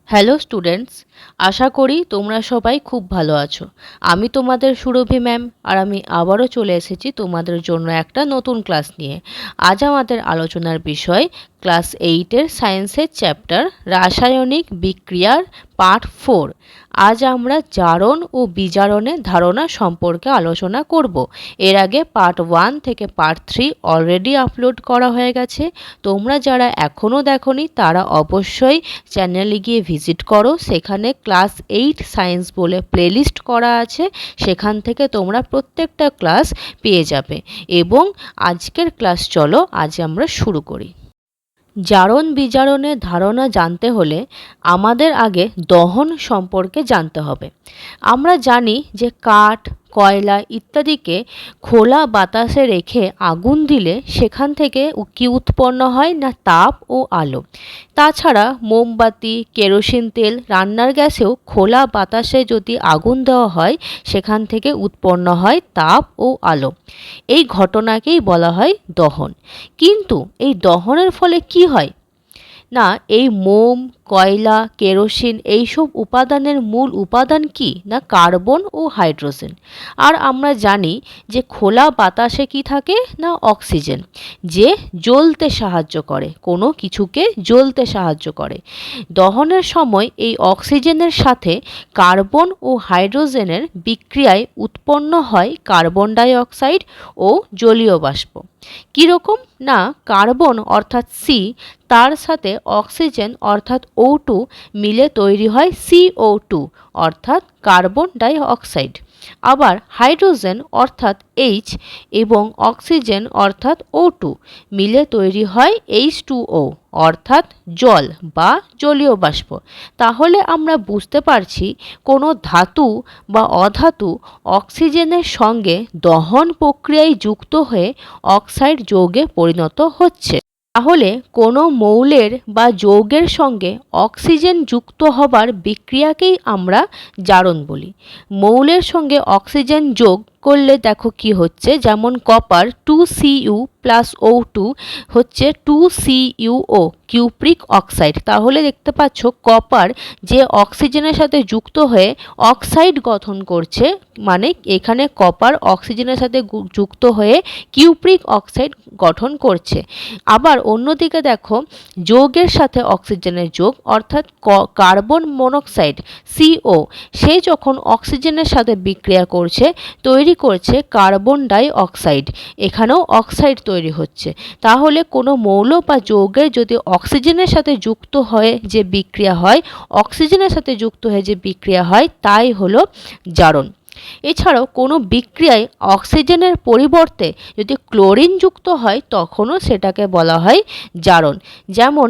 Hello students, আশা করি তোমরা সবাই খুব ভালো আছো। আমি তোমাদের সুরভি ম্যাম, আর আমি আবারও চলে এসেছি তোমাদের জন্য একটা নতুন ক্লাস নিয়ে। আজ আমাদের আলোচনার বিষয় ক্লাস 8-এর সায়েন্সের চ্যাপ্টার রাসায়নিক বিক্রিয়ার পার্ট 4। আজ আমরা জারণ ও বিজারণের ধারণা সম্পর্কে আলোচনা করব। এর আগে পার্ট 1 থেকে পার্ট 3 অলরেডি আপলোড করা হয়ে গেছে। তোমরা যারা এখনও দেখোনি তারা অবশ্যই চ্যানেলে গিয়ে ভিজিট করো। সেখানে ক্লাস 8 সায়েন্স বলে প্লেলিস্ট করা আছে, সেখান থেকে তোমরা প্রত্যেকটা ক্লাস পেয়ে যাবে। এবং আজকের ক্লাস চলো আজ আমরা শুরু করি। জারণ বিজারণের ধারণা জানতে হলে আমাদের আগে দহন সম্পর্কে জানতে হবে। আমরা জানি যে কাঠ, কয়লা ইত্যাদিকে খোলা বাতাসে রেখে আগুন দিলে সেখান থেকে কি উৎপন্ন হয় না তাপ ও আলো। তাছাড়া মোমবাতি, কেরোসিন তেল, রান্নার গ্যাসেও খোলা বাতাসে যদি আগুন দেওয়া হয় সেখান থেকে উৎপন্ন হয় তাপ ও আলো। এই ঘটনাকেই বলা হয় দহন। কিন্তু এই দহনের ফলে কি হয় না, এই মোম, কয়লা, কেরোসিন এইসব উপাদানের মূল উপাদান কি না কার্বন ও হাইড্রোজেন। আর আমরা জানি যে খোলা বাতাসে কি থাকে না অক্সিজেন, যে জ্বলতে সাহায্য করে, কোনো কিছুকে জ্বলতে সাহায্য করে। দহনের সময় এই অক্সিজেনের সাথে কার্বন ও হাইড্রোজেনের বিক্রিয়ায় উৎপন্ন হয় কার্বন ডাই অক্সাইড ও জলীয় বাষ্প। কীরকম না, কার্বন অর্থাৎ সি, তার সাথে অক্সিজেন অর্থাৎ O2 মিলে তৈরি হয় CO2 অর্থাৎ কার্বন ডাই অক্সাইড। আবার হাইড্রোজেন অর্থাৎ H এবং অক্সিজেন অর্থাৎ O2 মিলে তৈরি হয় H2O অর্থাৎ জল বা জলীয় বাষ্প। তাহলে আমরা বুঝতে পারছি কোনো ধাতু বা অধাতু অক্সিজেনের সঙ্গে দহন প্রক্রিয়ায় যুক্ত হয়ে অক্সাইড যৌগে পরিণত হচ্ছে। তাহলে কোনো মৌলের বা যৌগের সঙ্গে অক্সিজেন যুক্ত হবার বিক্রিয়াকেই আমরা জারণ বলি। মৌলের সঙ্গে অক্সিজেন যোগ করলে দেখো কি হচ্ছে, যেমন কপার 2Cu প্লাস O2 হচ্ছে 2CuO কিউপ্রিক অক্সাইড। তাহলে দেখতে পাচ্ছ কপার যে অক্সিজেনের সাথে যুক্ত হয়ে অক্সাইড গঠন করছে, মানে এখানে কপার অক্সিজেনের সাথে যুক্ত হয়ে কিউপ্রিক অক্সাইড গঠন করছে। আবার অন্যদিকে দেখো যৌগের সাথে অক্সিজেনের যোগ অর্থাৎ কার্বন মনোক্সাইড CO, সে যখন অক্সিজেনের সাথে বিক্রিয়া করছে তৈরি করছে কার্বন ডাই অক্সাইড, এখানেও অক্সাইড তৈরি হচ্ছে। তাহলে কোনো মৌল বা যৌগের যদি অক্সিজেনের সাথে যুক্ত হয়ে যে বিক্রিয়া হয়, অক্সিজেনের সাথে যুক্ত হয়ে যে বিক্রিয়া হয়, তাই হলো জারণ। এছাড়াও কোনো বিক্রিয়ায় অক্সিজেনের পরিবর্তে যদি ক্লোরিন যুক্ত হয় তখনও সেটাকে বলা হয় জারণ। যেমন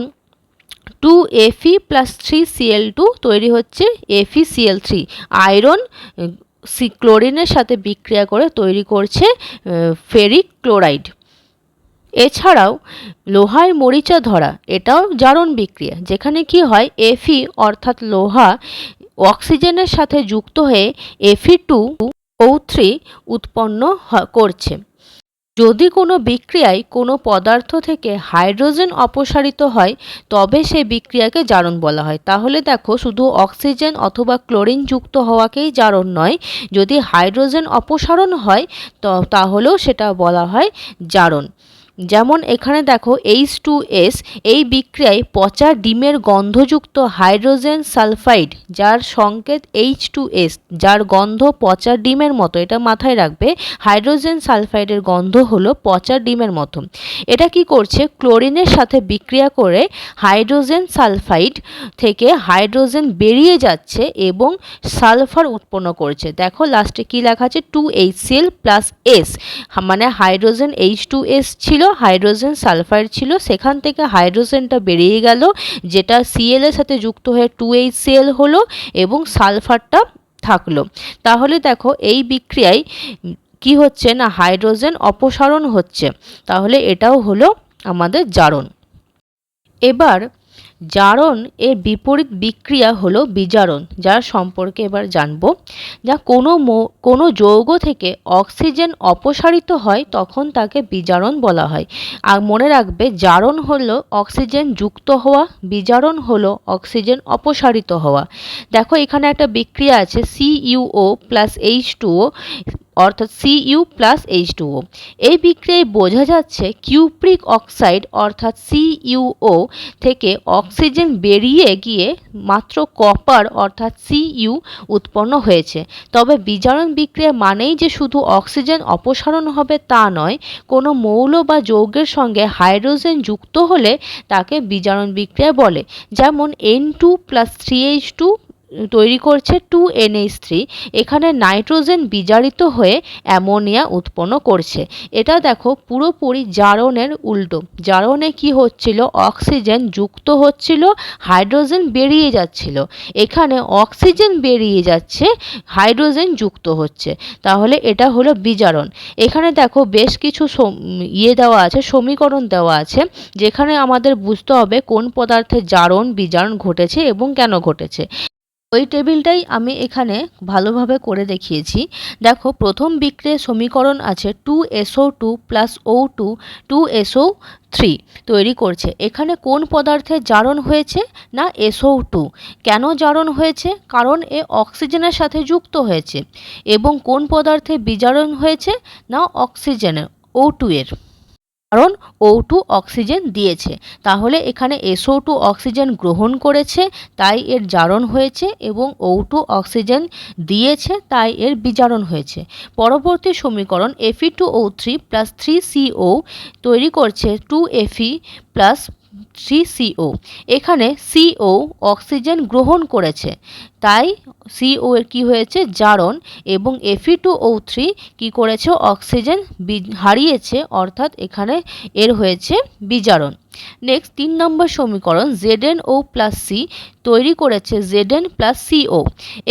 2Fe প্লাস 3Cl2 তৈরি হচ্ছে FeCl3। আয়রন ক্লোরিনের সাথে বিক্রিয়া করে তৈরি করছে ফেরিক ক্লোরাইড। এছাড়াও লোহায় মরিচা ধরা, এটাও জারণ বিক্রিয়া, যেখানে কি হয় Fe অর্থাৎ লোহা অক্সিজেনের সাথে যুক্ত হয়ে Fe2O3 উৎপন্ন করছে। যদি কোনো বিক্রিয়ায় কোনো পদার্থ থেকে হাইড্রোজেন অপসারিত হয় তবে সেই বিক্রিয়াকে জারণ বলা হয়। তাহলে দেখো শুধু অক্সিজেন অথবা ক্লোরিন যুক্ত হওয়াকেই জারণ নয়, যদি হাইড্রোজেন অপসারণ হয় তাহলেও সেটা বলা হয় জারণ। যেমন এখানে দেখো H2S, এই বিক্রিয়ায় পচা ডিমের গন্ধযুক্ত হাইড্রোজেন সালফাইড, যার সংকেত H2S, যার গন্ধ পচা ডিমের মতো, এটা মাথায় রাখবে। হাইড্রোজেন সালফাইডের গন্ধ হলো পচা ডিমের মতো। এটা কি করছে, ক্লোরিনের সাথে বিক্রিয়া করে হাইড্রোজেন সালফাইড থেকে হাইড্রোজেন বেরিয়ে যাচ্ছে এবং সালফার উৎপন্ন করছে। দেখো লাস্টে কি লেখা আছে 2HCl প্লাস S, মানে হাইড্রোজেন H2S ছিল, হাইড্রোজেন সালফাইড ছিল, সেখান থেকে হাইড্রোজেনটা বেরিয়ে গেল, যেটা Cl এর সাথে যুক্ত হয়ে 2HCl হলো এবং সালফারটা থাকলো। তাহলে দেখো এই বিক্রিয়ায় কি হচ্ছে না হাইড্রোজেন অপসারণ হচ্ছে। তাহলে এটাও হলো আমাদের জারণ। এবার জারণ এর বিপরীত বিক্রিয়া হলো বিজারণ, যার সম্পর্কে এবার জানব। যা কোনো যৌগ থেকে অক্সিজেন অপসারিত হয় তখন তাকে বিজারণ বলা হয়। আর মনে রাখবে, জারণ হলো অক্সিজেন যুক্ত হওয়া, বিজারণ হলো অক্সিজেন অপসারিত হওয়া। দেখো এখানে একটা বিক্রিয়া আছে CuO প্লাস H2O, অর্থাৎ Cu প্লাস H2O। এই বিক্রিয়ায় বোঝা যাচ্ছে কিউপ্রিক অক্সাইড অর্থাৎ CuO থেকে অক্সিজেন বেরিয়ে গিয়ে মাত্র কপার অর্থাৎ Cu উৎপন্ন হয়েছে। তবে বিজারণ বিক্রিয়া মানেই যে শুধু অক্সিজেন অপসারণ হবে তা নয়, কোনো মৌল বা যৌগের সঙ্গে হাইড্রোজেন যুক্ত হলে তাকে বিজারণ বিক্রিয়া বলে। যেমন N2 প্লাস 3H2 তৈরি করছে 2NH3, এখানে নাইট্রোজেন বিজারিত হয়ে অ্যামোনিয়া উৎপন্ন করছে। এটা দেখো পুরোপুরি জারণের উল্টো। জারণে কি হচ্ছিল, অক্সিজেন যুক্ত হচ্ছিল, হাইড্রোজেন বেরিয়ে যাচ্ছিল। এখানে অক্সিজেন বেরিয়ে যাচ্ছে, হাইড্রোজেন যুক্ত হচ্ছে, তাহলে এটা হলো বিজারণ। এখানে দেখো বেশ কিছু দেওয়া আছে, সমীকরণ দেওয়া আছে, যেখানে আমাদের বুঝতে হবে কোন পদার্থে জারণ বিজারণ ঘটেছে এবং কেন ঘটেছে। ওই টেবিলটাই আমি এখানে ভালোভাবে করে দেখিয়েছি। দেখো প্রথম বিক্রিয়ার সমীকরণ আছে 2SO2 প্লাস O2 2SO3 তৈরি করছে। এখানে কোন পদার্থের জারণ হয়েছে না SO2। কেন জারণ হয়েছে, কারণ এ অক্সিজেনের সাথে যুক্ত হয়েছে। এবং কোন পদার্থে বিজারণ হয়েছে না অক্সিজেনের O2 এর, কারণ O2 অক্সিজেন দিয়েছে। তাহলে এখানে SO2 অক্সিজেন গ্রহণ করেছে তাই এর জারণ হয়েছে, এবং O2 অক্সিজেন দিয়েছে তাই এর বিজারণ হয়েছে। পরবর্তী সমীকরণ Fe2O3 প্লাস 3CO তৈরি করছে 2Fe প্লাস 3CO। এখানে CO অক্সিজেন গ্রহণ করেছে তাই CO এর কি হয়েছে জারণ, এবং Fe2O3 কি করেছে অক্সিজেন হারিয়েছে, অর্থাৎ এখানে এর হয়েছে বিজারণ। নেক্সট 3 নম্বর সমীকরণ ZnO প্লাস C তৈরি করেছে Zn প্লাস CO।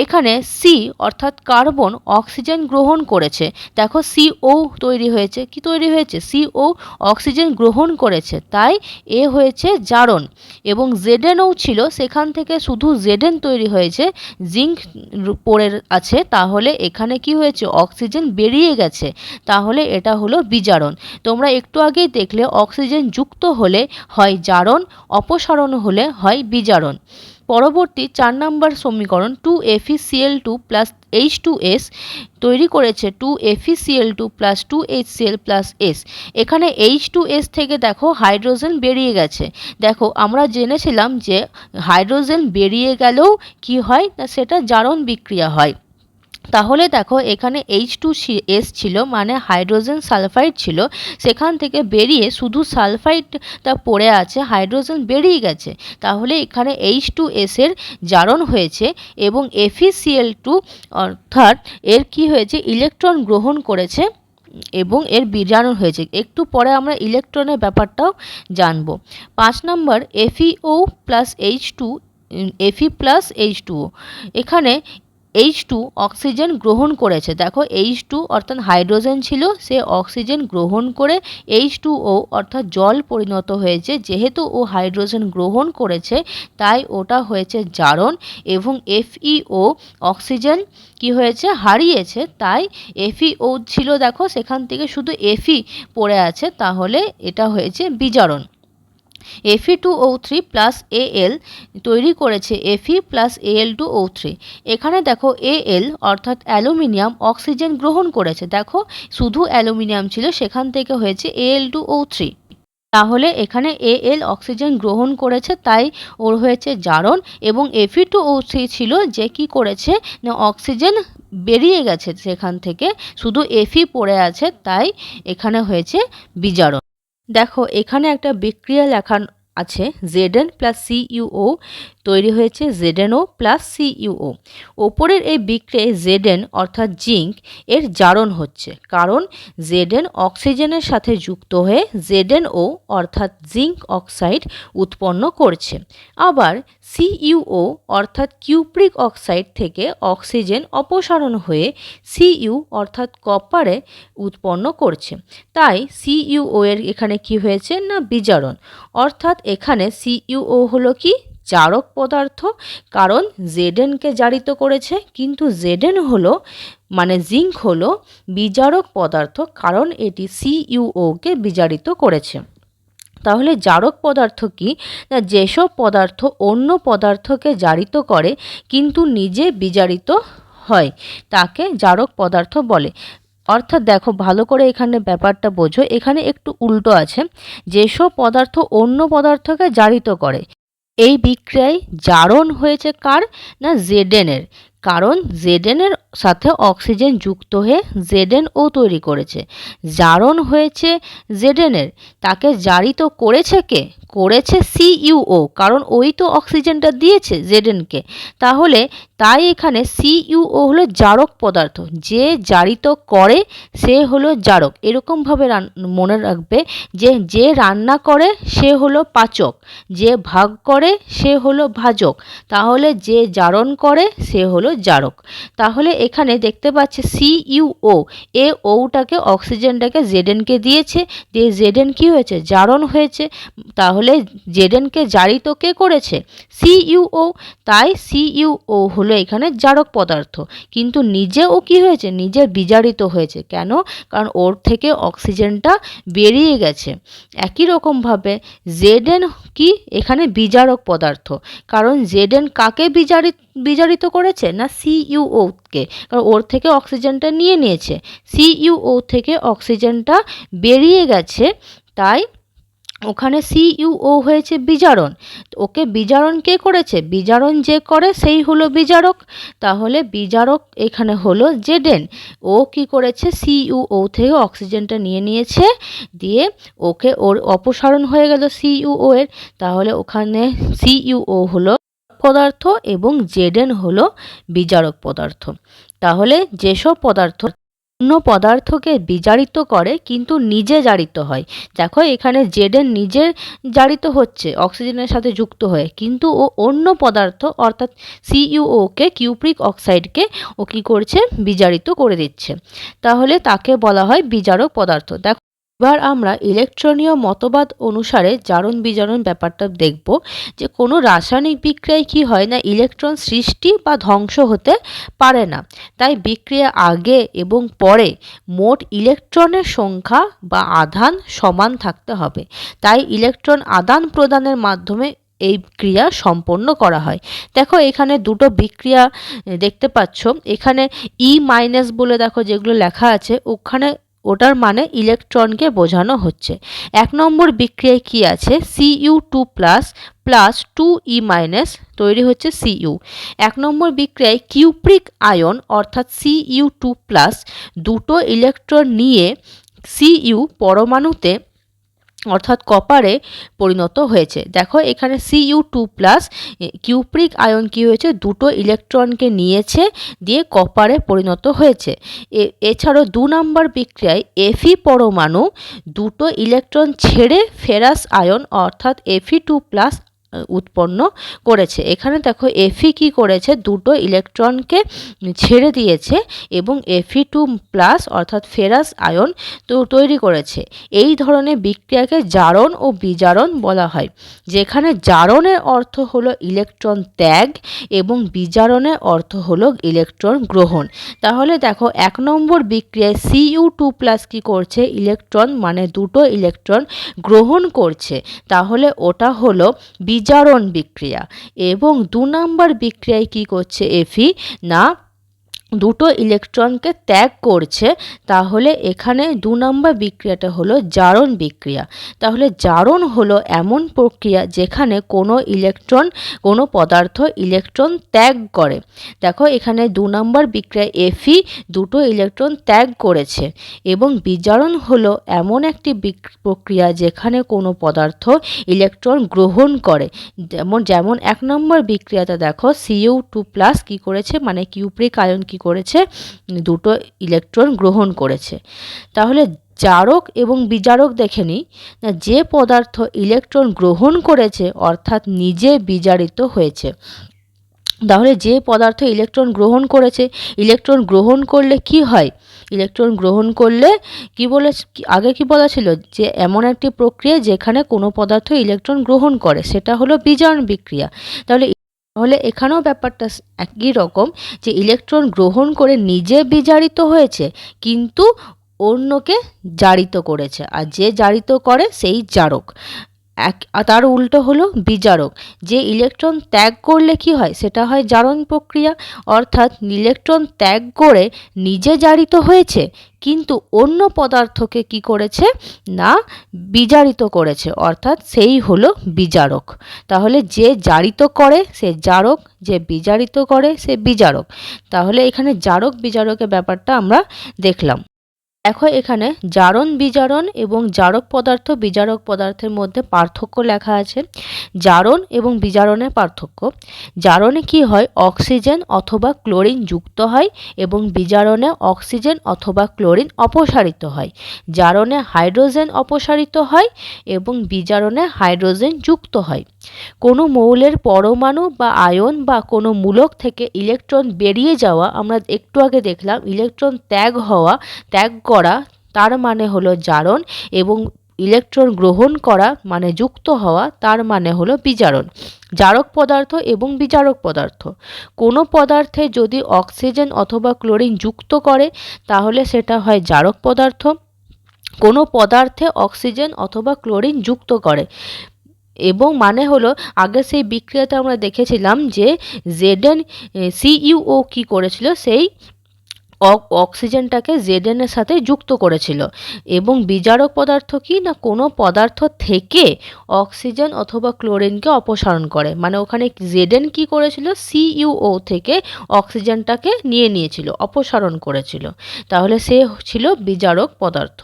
এখানে C অর্থাৎ কার্বন অক্সিজেন গ্রহণ করেছে। দেখো CO তৈরি হয়েছে, কি তৈরি হয়েছে CO অক্সিজেন গ্রহণ করেছে তাই এ হয়েছে জারণ। এবং ZnO ছিল, সেখান থেকে শুধু Zn তৈরি হয়েছে, জিঙ্ক পড়ে আছে, তাহলে এখানে কি হয়েছে অক্সিজেন বেরিয়ে গেছে, তাহলে এটা হলো বিজারণ। তোমরা একটু আগেই দেখলে অক্সিজেন যুক্ত হলে হয় জারণ, অপসারণ হলে হয় বিজারণ। পরবর্তী 4 নম্বর সমীকরণ 2FeCl2 প্লাস H2S তৈরি করেছে 2FeCl2 plus 2HCl plus S। এখানে H2S থেকে দেখো হাইড্রোজেন বেরিয়ে গেছে। দেখো আমরা জেনেছিলাম যে হাইড্রোজেন বেরিয়ে গেলেও কি হয় না সেটা জারণ বিক্রিয়া হয়। তাহলে দেখো এখানে H2S ছিল, মানে হাইড্রোজেন সালফাইড ছিল, সেখান থেকে বেরিয়ে শুধু সালফাইডটা পড়ে আছে, হাইড্রোজেন বেরিয়ে গেছে, তাহলে এখানে H2S এর জারণ হয়েছে। এবং FeCl2 অর্থাৎ এর কি হয়েছে ইলেকট্রন গ্রহণ করেছে এবং এর বিজারণ হয়েছে। একটু পরে আমরা ইলেকট্রনের ব্যাপারটাও জানব। 5 নম্বর FeO plus H2 Fe plus H2O। এখানে H2 অক্সিজেন গ্রহণ করেছে। দেখো H2 অর্থাৎ হাইড্রোজেন ছিল, সে অক্সিজেন গ্রহণ করে H2O অর্থাৎ জল পরিণত হয়েছে। যেহেতু ও হাইড্রোজেন গ্রহণ করেছে তাই ওটা হয়েছে জারণ, এবং FeO অক্সিজেন কি হয়েছে হারিয়েছে, তাই FeO ছিল দেখো সেখান থেকে শুধু Fe পড়ে আছে, তাহলে এটা হয়েছে বিজারণ। Fe2O3 প্লাস Al তৈরি করেছে Fe প্লাস Al2O3। এখানে দেখো Al অর্থাৎ অ্যালুমিনিয়াম অক্সিজেন গ্রহণ করেছে। দেখো শুধু অ্যালুমিনিয়াম ছিল, সেখান থেকে হয়েছে Al2O3। তাহলে এখানে Al অক্সিজেন গ্রহণ করেছে তাই ওর হয়েছে জারণ, এবং Fe2O3 ছিল যে কি করেছে না অক্সিজেন বেরিয়ে গেছে সেখান থেকে, শুধু Fe পড়ে আছে তাই এখানে হয়েছে বিজারণ। দেখো এখানে একটা বিক্রিয়া লেখা আছে Zn প্লাস CuO তৈরি হয়েছে ZnO প্লাস CuO। ওপরের এই বিক্রিয়ায় Zn অর্থাৎ জিঙ্ক এর জারণ হচ্ছে, কারণ Zn অক্সিজেনের সাথে যুক্ত হয়ে ZnO অর্থাৎ জিঙ্ক অক্সাইড উৎপন্ন করছে। আবার CuO অর্থাৎ কিউপ্রিক অক্সাইড থেকে অক্সিজেন অপসারণ হয়ে Cu অর্থাৎ কপারে উৎপন্ন করছে। তাই CuO এর এখানে কি হয়েছে না বিজারণ, অর্থাৎ এখানে CuO হলো কি জারক পদার্থ, কারণ Zn কে জারিত করেছে, কিন্তু Zn হলো মানে জিঙ্ক হলো বিজারক পদার্থ, কারণ এটি CuO কে বিজারিত করেছে। তাহলে জারক পদার্থ কি না, যেসব পদার্থ অন্য পদার্থকে জারিত করে কিন্তু নিজে বিজারিত হয় তাকে জারক পদার্থ বলে। অর্থাৎ দেখো ভালো করে এখানে ব্যাপারটা বোঝো, এখানে একটু উল্টো আছে। যেসব পদার্থ অন্য পদার্থকে জারিত করে, এই বিক্রিয়ায় জারণ হয়েছে কার না Zn এর, কারণ Zn এর সাথে অক্সিজেন যুক্ত হয়ে ZnO তৈরি করেছে। জারণ হয়েছে Zn এর, তাকে জারিত করেছে কে, করেছে CuO, কারণ ওই তো অক্সিজেনটা দিয়েছে Zn-কে। তাহলে তাই এখানে CuO হলো জারক পদার্থ, যে জারিত করে সে হলো জারক। এরকমভাবে মনে রাখবে যে যে রান্না করে সে হলো পাচক, যে ভাগ করে সে হলো ভাজক, তাহলে যে জারণ করে সে হলো জারক। তাহলে এখানে দেখতে পাচ্ছি CuO, এ ওটাকে অক্সিজেনটাকে Zn-কে দিয়েছে, দিয়ে Zn কি হয়েছে জারণ হয়েছে। তাহলে Zn-কে জারিত কে করেছে CuO, তাই CuO হলো এখানে জারক পদার্থ, কিন্তু নিজেও কি হয়েছে নিজে বিজারিত হয়েছে। কেন, কারণ ওর থেকে অক্সিজেনটা বেরিয়ে গেছে। একই রকমভাবে Zn কি এখানে বিজারক পদার্থ, কারণ Zn কাকে বিজারিত করেছে না CuO-কে, কারণ ওর থেকে অক্সিজেনটা নিয়েছে, CuO থেকে অক্সিজেনটা বেরিয়ে গেছে, তাই ওখানে CuO হয়েছে বিজারণ। ওকে বিজারণ কে করেছে, বিজারণ যে করে সেই হলো বিজারক। তাহলে বিজারক এখানে হলো Zn, ও কি করেছে CuO থেকে অক্সিজেনটা নিয়েছে, দিয়ে ওকে ওর অপসারণ হয়ে গেল CuO এর। তাহলে ওখানে CuO হলো পদার্থ এবং Zn হলো বিজারক পদার্থ। তাহলে যেসব পদার্থ অন্য পদার্থকে বিজারিত করে কিন্তু নিজে জারিত হয়, দেখো এখানে Zn নিজে জারিত হচ্ছে অক্সিজেনের সাথে যুক্ত হয়ে, কিন্তু ও অন্য পদার্থ অর্থাৎ CuO-কে, কিউপ্রিক অক্সাইডকে ও কী করছে বিজারিত করে দিচ্ছে, তাহলে তাকে বলা হয় বিজারক পদার্থ। দেখো এবার আমরা ইলেকট্রনীয় মতবাদ অনুসারে জারণ বিজারণ ব্যাপারটা দেখব, যে কোনো রাসায়নিক বিক্রিয়ায় কি হয় না ইলেকট্রন সৃষ্টি বা ধ্বংস হতে পারে না, তাই বিক্রিয়া আগে এবং পরে মোট ইলেকট্রনের সংখ্যা বা আধান সমান থাকতে হবে। তাই ইলেকট্রন আদান প্রদানের মাধ্যমে এই ক্রিয়া সম্পন্ন করা হয়। দেখো এখানে দুটো বিক্রিয়া দেখতে পাচ্ছ, এখানে E- বলে দেখো যেগুলো লেখা আছে, ওখানে ওটার মানে ইলেকট্রনকে বোঝানো হচ্ছে। এক নম্বর বিক্রিয়ায় কি আছে Cu2 প্লাস 2E- তৈরি হচ্ছে Cu। এক নম্বর বিক্রিয়ায় কিউপ্রিক আয়ন অর্থাৎ Cu2 দুটো ইলেকট্রন নিয়ে Cu পরমাণুতে অর্থাৎ কপারে পরিণত হয়েছে। দেখো এখানে Cu2 কিউপ্রিক আয়ন কি হয়েছে, দুটো ইলেকট্রনকে নিয়েছে দিয়ে কপারে পরিণত হয়েছে। এছাড়াও 2 নম্বর বিক্রিয়ায় Fe পরমাণু দুটো ইলেকট্রন ছেড়ে ফেরাস আয়ন অর্থাৎ Fe2 উৎপন্ন করেছে। এখানে দেখো Fe কি করেছে, দুটো ইলেকট্রনকে ছেড়ে দিয়েছে এবং Fe2 অর্থাৎ ফেরাস আয়ন তৈরি করেছে। এই ধরনের বিক্রিয়াকে জারণ ও বিজারণ বলা হয়, যেখানে জারণের অর্থ হলো ইলেকট্রন ত্যাগ এবং বিজারণের অর্থ হলো ইলেকট্রন গ্রহণ। তাহলে দেখো 1 নম্বর বিক্রিয়ায় Cu2 কি করছে, ইলেকট্রন মানে দুটো ইলেকট্রন গ্রহণ করছে, তাহলে ওটা হলো বিজারণ বিক্রিয়া। এবং 2 নম্বর বিক্রিয়ায় কি করছে Fe না দুটো ইলেকট্রনকে ত্যাগ করছে, তাহলে এখানে 2 নম্বর বিক্রিয়াটা হলো জারণ বিক্রিয়া। তাহলে জারণ হলো এমন প্রক্রিয়া যেখানে কোনো পদার্থ ইলেকট্রন ত্যাগ করে। দেখো এখানে 2 নম্বর বিক্রিয়ায় Fe দুটো ইলেকট্রন ত্যাগ করেছে, এবং বিজারণ হলো এমন একটি প্রক্রিয়া যেখানে কোনো পদার্থ ইলেকট্রন গ্রহণ করে। যেমন 1 নম্বর বিক্রিয়াতে দেখো Cu2 কি করেছে মানে কিউপ্রিক আয়ন কি করেছে, দুটো ইলেকট্রন গ্রহণ করেছে। তাহলে জারক এবং বিজারক দেখে নিই, যে পদার্থ ইলেকট্রন গ্রহণ করেছে অর্থাৎ নিজে বিজারিত হয়েছে, তাহলে যে পদার্থ ইলেকট্রন গ্রহণ করেছে, ইলেকট্রন গ্রহণ করলে কি হয়? ইলেকট্রন গ্রহণ করলে আগে কি বলা ছিল যে এমন একটি প্রক্রিয়া যেখানে কোনো পদার্থ ইলেকট্রন গ্রহণ করে, সেটা হলো বিজারণ বিক্রিয়া। তাহলে এখানেও ব্যাপারটা একই রকম, যে ইলেকট্রন গ্রহণ করে নিজে বিজারিত হয়েছে কিন্তু অন্যকে জারিত করেছে, আর যে জারিত করে সেই জারক। তার উল্টো হলো বিজারক। যে ইলেকট্রন ত্যাগ করলে কি হয়, সেটা হয় জারণ প্রক্রিয়া। অর্থাৎ ইলেকট্রন ত্যাগ করে নিজে জারিত হয়েছে কিন্তু অন্য পদার্থকে কি করেছে না বিজারিত করেছে, অর্থাৎ সেই হলো বিজারক। তাহলে যে জারিত করে সে জারক, যে বিজারিত করে সে বিজারক। তাহলে এখানে জারক বিজারকের ব্যাপারটা আমরা দেখলাম। দেখো এখানে জারণ বিজারণ এবং জারক পদার্থ বিজারক পদার্থের মধ্যে পার্থক্য লেখা আছে। জারণ এবং বিজারণের পার্থক্য: জারণে কি হয়, অক্সিজেন অথবা ক্লোরিন যুক্ত হয় এবং বিজারণে অক্সিজেন অথবা ক্লোরিন অপসারিত হয়। জারণে হাইড্রোজেন অপসারিত হয় এবং বিজারণে হাইড্রোজেন যুক্ত হয়। কোনো মৌলের পরমাণু বা আয়ন বা কোনো মূলক থেকে ইলেকট্রন বেরিয়ে যাওয়া, আমরা একটু আগে দেখলাম ইলেকট্রন ত্যাগ করা তার মানে হলো জারণ, এবং ইলেকট্রন গ্রহণ করা মানে যুক্ত হওয়া তার মানে হলো বিজারণ। জারক পদার্থ এবং বিজারক পদার্থ: কোনো পদার্থে যদি অক্সিজেন অথবা ক্লোরিন যুক্ত করে তাহলে সেটা হয় জারক পদার্থ। কোনো পদার্থে অক্সিজেন অথবা ক্লোরিন যুক্ত করে এবং মানে হলো আগে সেই বিক্রিয়াতে আমরা দেখেছিলাম যে ZnCuO কি করেছিল, সেই অক্সিজেনটাকে Zn এর সাথে যুক্ত করেছিল। এবং বিজারক পদার্থ কি না, কোনো পদার্থ থেকে অক্সিজেন অথবা ক্লোরিনকে অপসারণ করে, মানে ওখানে Zn কি করেছিল, CuO থেকে অক্সিজেনটাকে নিয়েছিল, অপসারণ করেছিল। তাহলে সে ছিল বিজারক পদার্থ।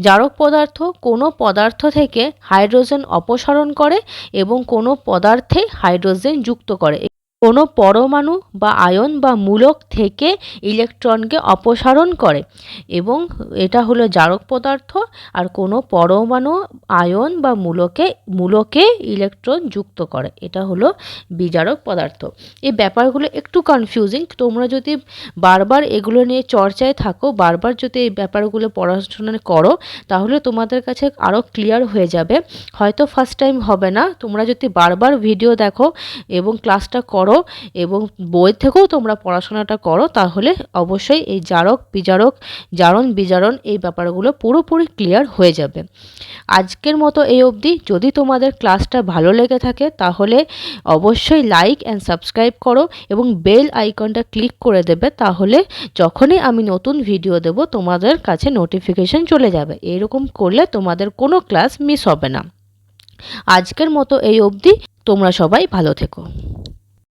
জারক পদার্থ কোনো পদার্থ থেকে হাইড্রোজেন অপসারণ করে এবং কোনো পদার্থে হাইড্রোজেন যুক্ত করে। কোনো পরমাণু বা আয়ন বা মূলক থেকে ইলেকট্রনকে অপসারণ করে এবং এটা হলো জারক পদার্থ। আর কোনো পরমাণু আয়ন বা মূলকে ইলেকট্রন যুক্ত করে, এটা হলো বিজারক পদার্থ। এই ব্যাপারগুলো একটু কনফিউজিং, তোমরা যদি বারবার এগুলো নিয়ে চর্চায় থাকো, বারবার যদি এই ব্যাপারগুলো পড়াশোনা করো, তাহলে তোমাদের কাছে আরও ক্লিয়ার হয়ে যাবে। হয়তো ফার্স্ট টাইম হবে না, তোমরা যদি বারবার ভিডিও দেখো এবং ক্লাসটা করো এবং বই থেকেও তোমরা পড়াশোনাটা করো, তাহলে অবশ্যই এই জারক বিজারক জারণ বিজারণ এই ব্যাপারগুলো পুরোপুরি ক্লিয়ার হয়ে যাবে। আজকের মতো এই অবধি। যদি তোমাদের ক্লাসটা ভালো লেগে থাকে তাহলে অবশ্যই লাইক অ্যান্ড সাবস্ক্রাইব করো এবং বেল আইকনটা ক্লিক করে দেবে, তাহলে যখনই আমি নতুন ভিডিও দেব তোমাদের কাছে নোটিফিকেশন চলে যাবে। এরকম করলে তোমাদের কোনো ক্লাস মিস হবে না। আজকের মতো এই অবধি। তোমরা সবাই ভালো থেকো।